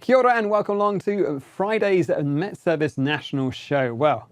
Kia ora and welcome along to Friday's Met Service National Show. Well,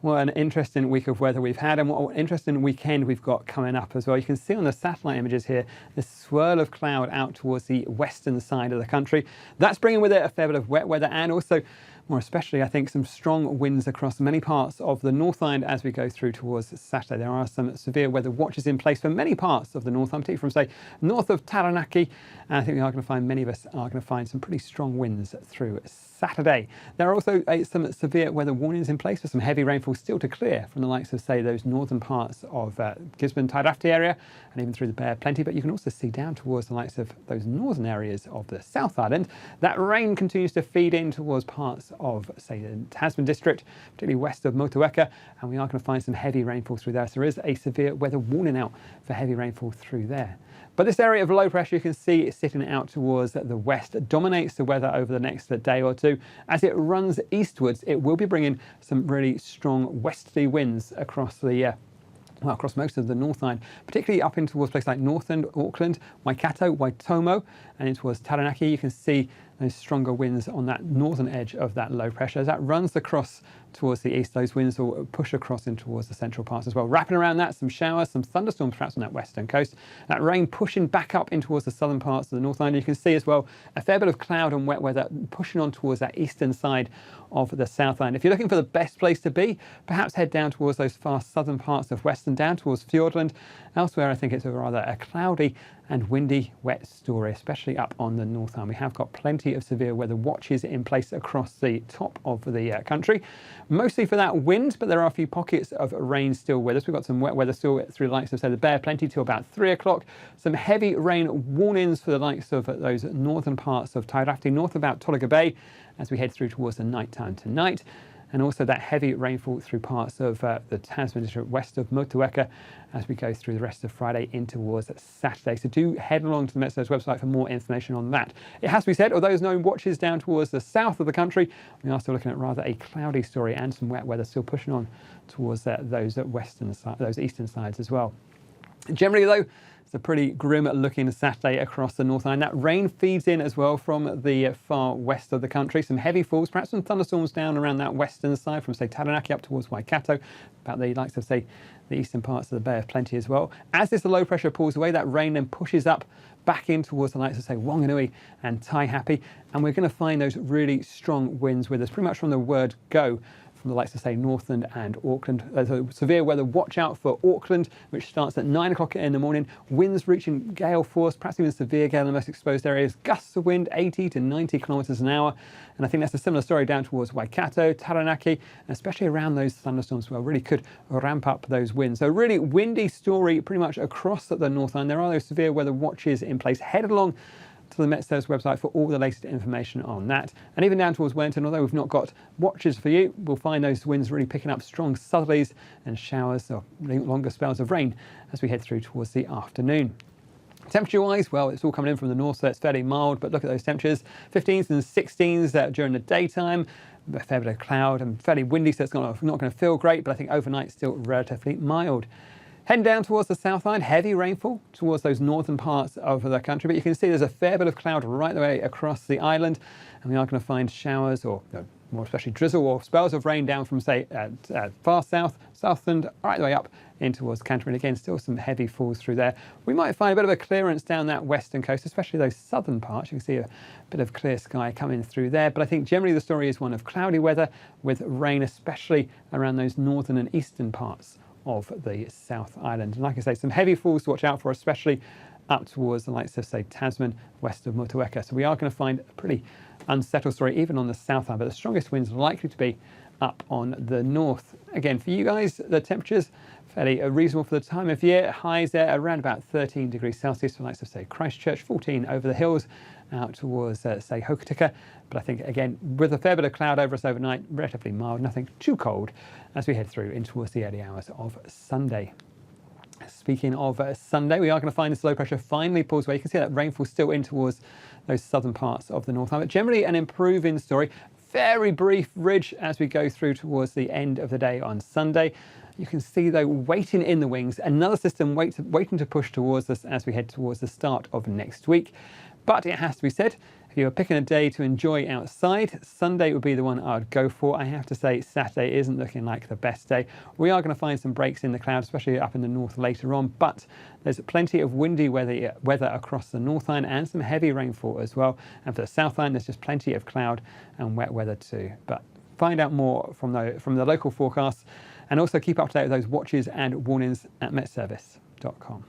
what an interesting week of weather we've had, and what an interesting weekend we've got coming up as well. You can see on the satellite images here this swirl of cloud out towards the western side of the country. That's bringing with it a fair bit of wet weather, and also more especially, I think, some strong winds across many parts of the North Island as we go through towards Saturday. There are some severe weather watches in place for many parts of the North Island, particularly from, say, north of Taranaki. And I think we are going to find, many of us are going to find some pretty strong winds through Saturday. There are also some severe weather warnings in place for some heavy rainfall still to clear from the likes of, say, those northern parts of Gisborne, Tairafti area, and even through the Bay of Plenty. But you can also see down towards the likes of those northern areas of the South Island. That rain continues to feed in towards parts of, say, the Tasman district, particularly west of Motueka, and we are going to find some heavy rainfall through there. So there is a severe weather warning out for heavy rainfall through there. But this area of low pressure, you can see it's sitting out towards the west, dominates the weather over the next day or two. As it runs eastwards, it will be bringing some really strong westerly winds across the across most of the North Island, particularly up in towards places like Northland, Auckland, Waikato, Waitomo, and in towards Taranaki. You can see those stronger winds on that northern edge of that low pressure. As that runs across towards the east, those winds will push across in towards the central parts as well. Wrapping around that, some showers, some thunderstorms perhaps on that western coast. That rain pushing back up in towards the southern parts of the North Island. You can see as well a fair bit of cloud and wet weather pushing on towards that eastern side of the South Island. If you're looking for the best place to be, perhaps head down towards those far southern parts of Western, down towards Fiordland. Elsewhere, I think it's a cloudy and windy, wet story, especially up on the North Island. We have got plenty of severe weather watches in place across the top of the country, mostly for that wind, but there are a few pockets of rain still with us. We've got some wet weather still through the likes of, say, the Bay of Plenty till about 3 o'clock. Some heavy rain warnings for the likes of those northern parts of Tairafti, north about Tolaga Bay, as we head through towards the night time tonight. And also that heavy rainfall through parts of the Tasman district west of Motueka as we go through the rest of Friday in towards Saturday. So do head along to the Met Service website for more information on that. It has to be said, although there's no watches down towards the south of the country, we are still looking at rather a cloudy story and some wet weather still pushing on towards those eastern sides as well. Generally, though, it's a pretty grim looking Saturday across the North Island. That rain feeds in as well from the far west of the country. Some heavy falls, perhaps some thunderstorms down around that western side from, say, Taranaki up towards Waikato, about the likes of, say, the eastern parts of the Bay of Plenty as well. As this low pressure pulls away, that rain then pushes up back in towards the likes of, say, Wanganui and Taihape, and we're going to find those really strong winds with us pretty much from the word go, from the likes of, say, Northland and Auckland. There's a severe weather watch out for Auckland, which starts at 9 o'clock in the morning. Winds reaching gale force, perhaps even severe gale in the most exposed areas. Gusts of wind 80 to 90 kilometres an hour. And I think that's a similar story down towards Waikato, Taranaki, and especially around those thunderstorms where really could ramp up those winds. So really windy story pretty much across the North Island. There are those severe weather watches in place. Head along to the Met Service website for all the latest information on that. And even down towards Wellington, although we've not got watches for you, we'll find those winds really picking up strong southerlies and showers or longer spells of rain as we head through towards the afternoon. Temperature-wise, well, it's all coming in from the north, so it's fairly mild, but look at those temperatures, 15s and 16s during the daytime, a fair bit of cloud and fairly windy, so it's not going to feel great, but I think overnight still relatively mild. Heading down towards the South Island, heavy rainfall towards those northern parts of the country, but you can see there's a fair bit of cloud right the way across the island, and we are going to find showers or more especially drizzle or spells of rain down from, say, far south, Southland, right the way up in towards Canterbury. And again, still some heavy falls through there. We might find a bit of a clearance down that western coast, especially those southern parts. You can see a bit of clear sky coming through there. But I think generally the story is one of cloudy weather with rain, especially around those northern and eastern parts of the South Island. And like I say, some heavy falls to watch out for, especially up towards the likes of, say, Tasman, west of Motueka. So we are going to find a pretty unsettled story even on the South Island, but the strongest winds are likely to be up on the north. Again, for you guys, the temperatures fairly reasonable for the time of year. Highs there around about 13 degrees Celsius for the likes of, say, Christchurch, 14 over the hills out towards, say, Hokitika. But I think, again, with a fair bit of cloud over us overnight, relatively mild, nothing too cold as we head through in towards the early hours of Sunday. Speaking of Sunday, we are going to find this low pressure finally pulls away. You can see that rainfall still in towards those southern parts of the North Island, but generally an improving story. Very brief ridge as we go through towards the end of the day on Sunday. You can see, though, waiting in the wings, another system waiting to push towards us as we head towards the start of next week. But it has to be said, If you were picking a day to enjoy outside, Sunday would be the one I'd go for. I have to say Saturday isn't looking like the best day. We are going to find some breaks in the clouds, especially up in the north later on, but there's plenty of windy weather across the North Line and some heavy rainfall as well. And for the South Line, there's just plenty of cloud and wet weather too. But find out more from the local forecasts and also keep up to date with those watches and warnings at metservice.com.